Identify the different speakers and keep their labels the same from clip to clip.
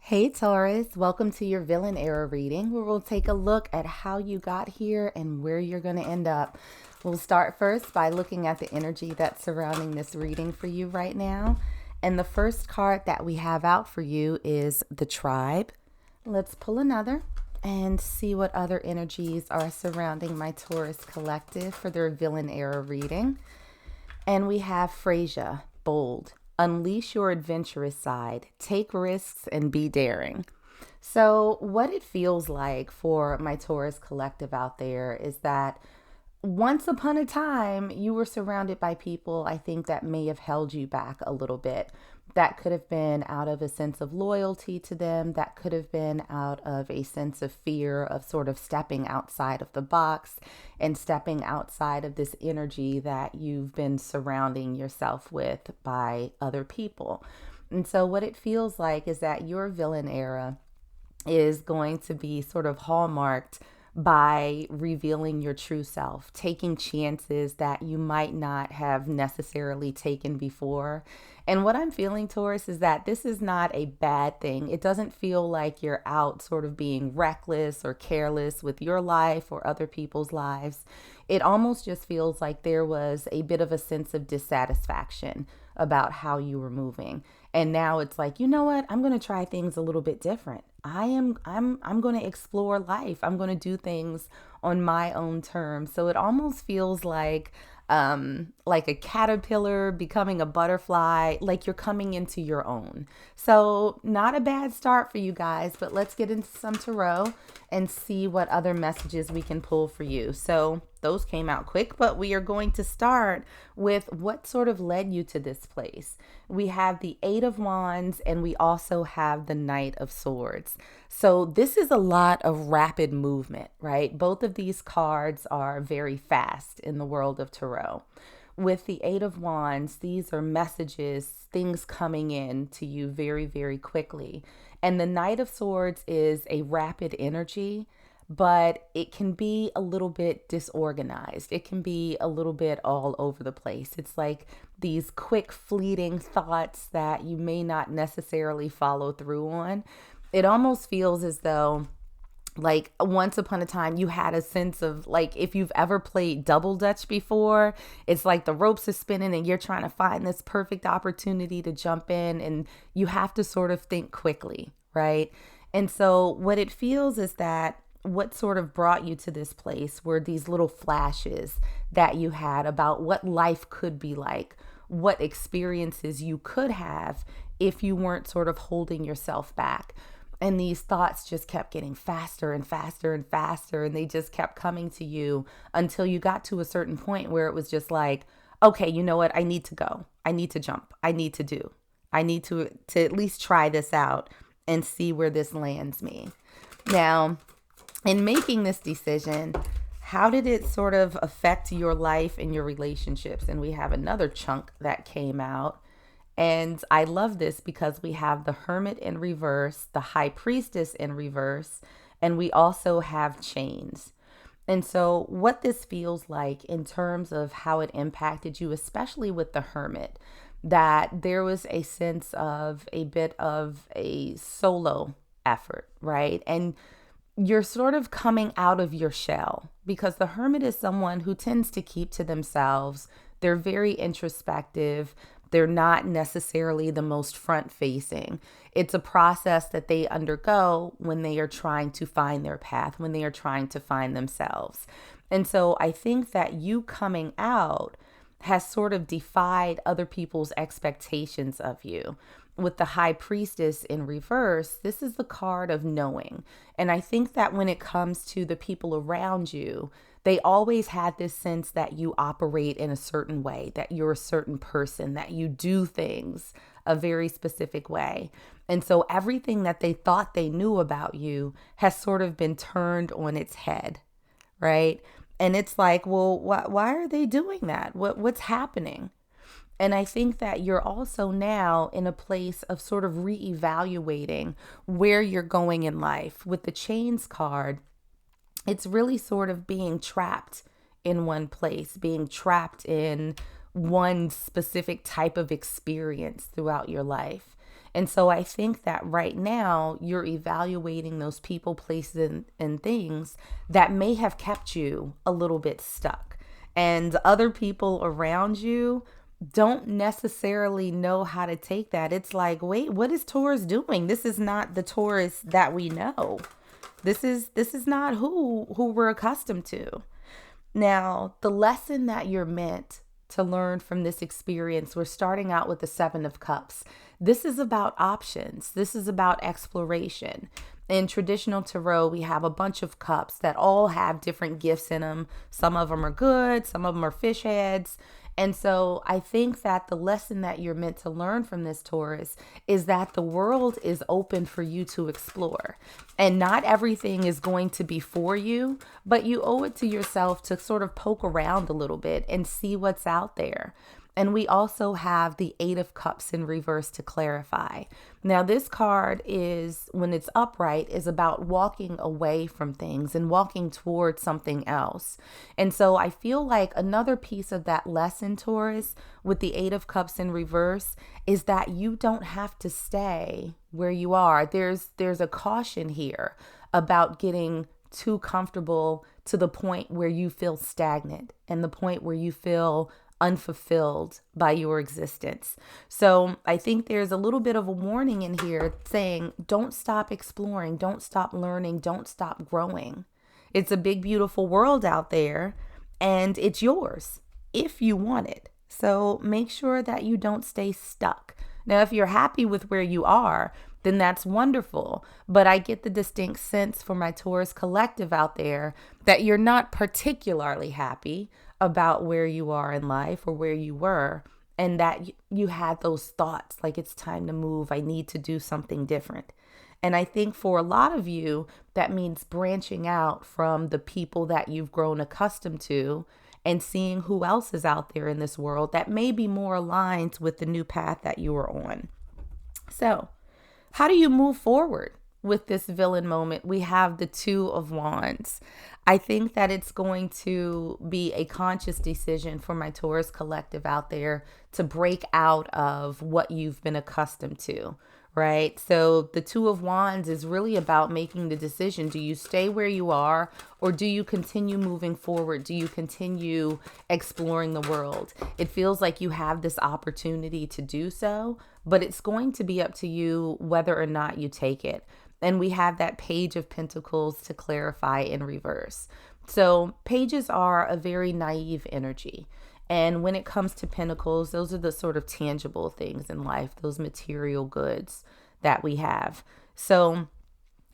Speaker 1: Hey Taurus, welcome to your villain era reading where we'll take a look at how you got here and where you're going to end up. We'll start first by looking at the energy that's surrounding this reading for you right now. And the first card that we have out for you is the Tribe. Let's pull another and see what other energies are surrounding my Taurus collective for their villain era reading. And we have Freyja, bold. Unleash your adventurous side. Take risks and be daring. So, what it feels like for my Taurus collective out there is that once upon a time, you were surrounded by people I think that may have held you back a little bit. That could have been out of a sense of loyalty to them. That could have been out of a sense of fear of sort of stepping outside of the box and stepping outside of this energy that you've been surrounding yourself with by other people. And so, what it feels like is that your villain era is going to be sort of hallmarked by revealing your true self, taking chances that you might not have necessarily taken before. And what I'm feeling, Taurus, is that this is not a bad thing. It doesn't feel like you're out sort of being reckless or careless with your life or other people's lives. It almost just feels like there was a bit of a sense of dissatisfaction about how you were moving. And now it's like, you know what? I'm going to try things a little bit different. I'm going to explore life. I'm going to do things on my own terms. So it almost feels like a caterpillar becoming a butterfly, like you're coming into your own. So not a bad start for you guys, but let's get into some tarot and see what other messages we can pull for you. So those came out quick, but we are going to start with what sort of led you to this place. We have the Eight of Wands and we also have the Knight of Swords. So this is a lot of rapid movement, right? Both of these cards are very fast in the world of tarot. With the Eight of Wands, these are messages, things coming in to you very, very quickly. And the Knight of Swords is a rapid energy, but it can be a little bit disorganized. It can be a little bit all over the place. It's like these quick, fleeting thoughts that you may not necessarily follow through on. It almost feels as though like once upon a time you had a sense of like, if you've ever played double dutch before, it's like the ropes are spinning and you're trying to find this perfect opportunity to jump in and you have to sort of think quickly, right? And so what it feels is that what sort of brought you to this place were these little flashes that you had about what life could be like, what experiences you could have if you weren't sort of holding yourself back. And these thoughts just kept getting faster and faster and faster. And they just kept coming to you until you got to a certain point where it was just like, okay, you know what? I need to go. I need to jump. I need to do. I need to at least try this out and see where this lands me. Now, in making this decision, how did it sort of affect your life and your relationships? And we have another chunk that came out. And I love this because we have the Hermit in reverse, the High Priestess in reverse, and we also have chains. And so what this feels like in terms of how it impacted you, especially with the Hermit, that there was a sense of a bit of a solo effort, right? And you're sort of coming out of your shell because the Hermit is someone who tends to keep to themselves. They're very introspective. They're not necessarily the most front facing. It's a process that they undergo when they are trying to find their path, when they are trying to find themselves. And so I think that you coming out has sort of defied other people's expectations of you. With the High Priestess in reverse, this is the card of knowing. And I think that when it comes to the people around you, they always had this sense that you operate in a certain way, that you're a certain person, that you do things a very specific way. And so everything that they thought they knew about you has sort of been turned on its head, right? And it's like, well, why are they doing that? What's happening? And I think that you're also now in a place of sort of reevaluating where you're going in life. With the Chains card, it's really sort of being trapped in one place, being trapped in one specific type of experience throughout your life. And so I think that right now you're evaluating those people, places, and things that may have kept you a little bit stuck. And other people around you don't necessarily know how to take that. It's like, wait, what is Taurus doing? This is not the Taurus that we know. This is not who we're accustomed to. Now, the lesson that you're meant to learn from this experience, we're starting out with the Seven of Cups. This is about options. This is about exploration. In traditional tarot, we have a bunch of cups that all have different gifts in them. Some of them are good, some of them are fish heads. And so I think that the lesson that you're meant to learn from this, Taurus, is that the world is open for you to explore. And not everything is going to be for you, but you owe it to yourself to sort of poke around a little bit and see what's out there. And we also have the Eight of Cups in reverse to clarify. Now, this card is, when it's upright, is about walking away from things and walking towards something else. And so I feel like another piece of that lesson, Taurus, with the Eight of Cups in reverse, is that you don't have to stay where you are. There's a caution here about getting too comfortable to the point where you feel stagnant and the point where you feel unfulfilled by your existence. So I think there's a little bit of a warning in here saying, don't stop exploring, don't stop learning, don't stop growing. It's a big, beautiful world out there, and it's yours if you want it. So make sure that you don't stay stuck. Now, if you're happy with where you are, then that's wonderful. But I get the distinct sense for my Taurus collective out there that you're not particularly happy about where you are in life or where you were, and that you had those thoughts like, it's time to move. I need to do something different. And I think for a lot of you, that means branching out from the people that you've grown accustomed to and seeing who else is out there in this world that may be more aligned with the new path that you are on. So, how do you move forward with this villain moment? We have the Two of Wands. I think that it's going to be a conscious decision for my Taurus collective out there to break out of what you've been accustomed to, right? So the Two of Wands is really about making the decision. Do you stay where you are, or do you continue moving forward? Do you continue exploring the world? It feels like you have this opportunity to do so, but it's going to be up to you whether or not you take it. And we have that Page of Pentacles to clarify in reverse. So pages are a very naive energy. And when it comes to pentacles, those are the sort of tangible things in life, those material goods that we have. So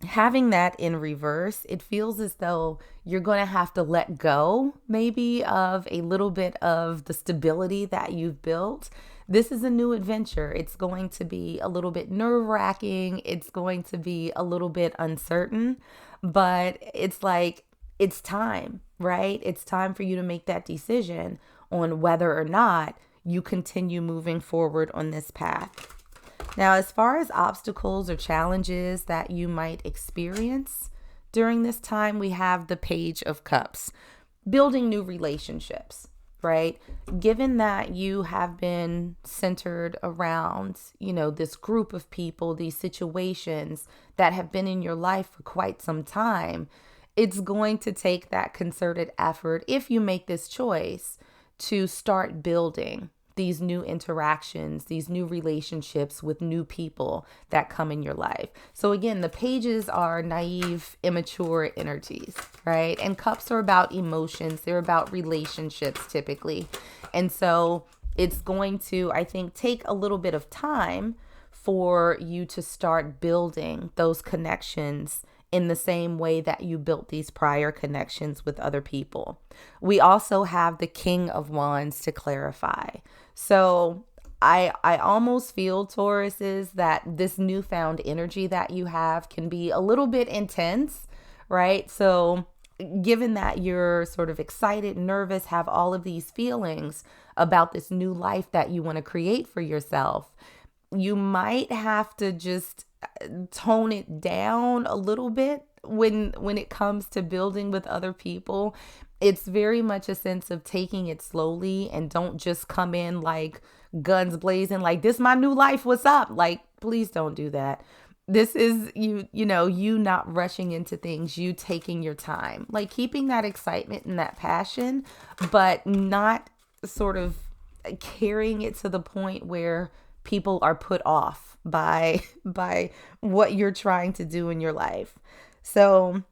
Speaker 1: having that in reverse, it feels as though you're going to have to let go maybe of a little bit of the stability that you've built. This is a new adventure. It's going to be a little bit nerve-wracking. It's going to be a little bit uncertain, but it's like, it's time, right? It's time for you to make that decision on whether or not you continue moving forward on this path. Now, as far as obstacles or challenges that you might experience during this time, we have the Page of Cups, building new relationships, right? Given that you have been centered around, this group of people, these situations that have been in your life for quite some time, it's going to take that concerted effort, if you make this choice, to start building these new interactions, these new relationships with new people that come in your life. So again, the pages are naive, immature energies, right? And cups are about emotions. They're about relationships typically. And so it's going to, I think, take a little bit of time for you to start building those connections in the same way that you built these prior connections with other people. We also have the King of Wands to clarify. So I almost feel, Tauruses, that this newfound energy that you have can be a little bit intense, right? So given that you're sort of excited, nervous, have all of these feelings about this new life that you want to create for yourself, you might have to just tone it down a little bit when it comes to building with other people. It's very much a sense of taking it slowly, and don't just come in like guns blazing, like, this my new life, what's up? Like, please don't do that. This is you not rushing into things, you taking your time, like keeping that excitement and that passion, but not sort of carrying it to the point where people are put off by what you're trying to do in your life. So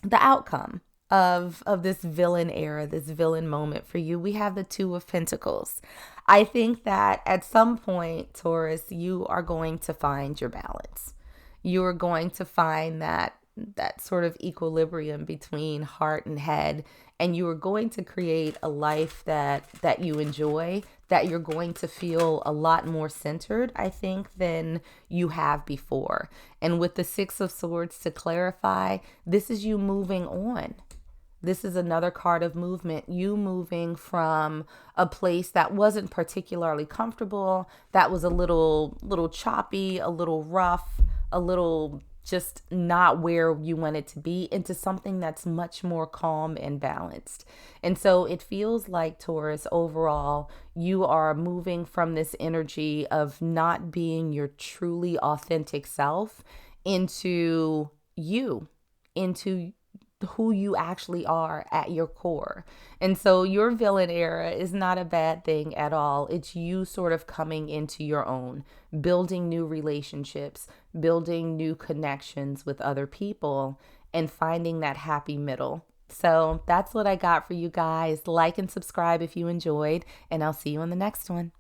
Speaker 1: the outcome of this villain era, this villain moment for you, we have the Two of Pentacles. I think that at some point, Taurus, you are going to find your balance. You are going to find that sort of equilibrium between heart and head, and you are going to create a life that you enjoy, that you're going to feel a lot more centered, I think, than you have before. And with the Six of Swords, to clarify, this is you moving on. This is another card of movement, you moving from a place that wasn't particularly comfortable, that was a little choppy, a little rough, a little just not where you want it to be, into something that's much more calm and balanced. And so it feels like, Taurus, overall, you are moving from this energy of not being your truly authentic self into you, into who you actually are at your core. And so your villain era is not a bad thing at all. It's you sort of coming into your own, building new relationships, building new connections with other people, and finding that happy middle. So that's what I got for you guys. Like and subscribe if you enjoyed, and I'll see you on the next one.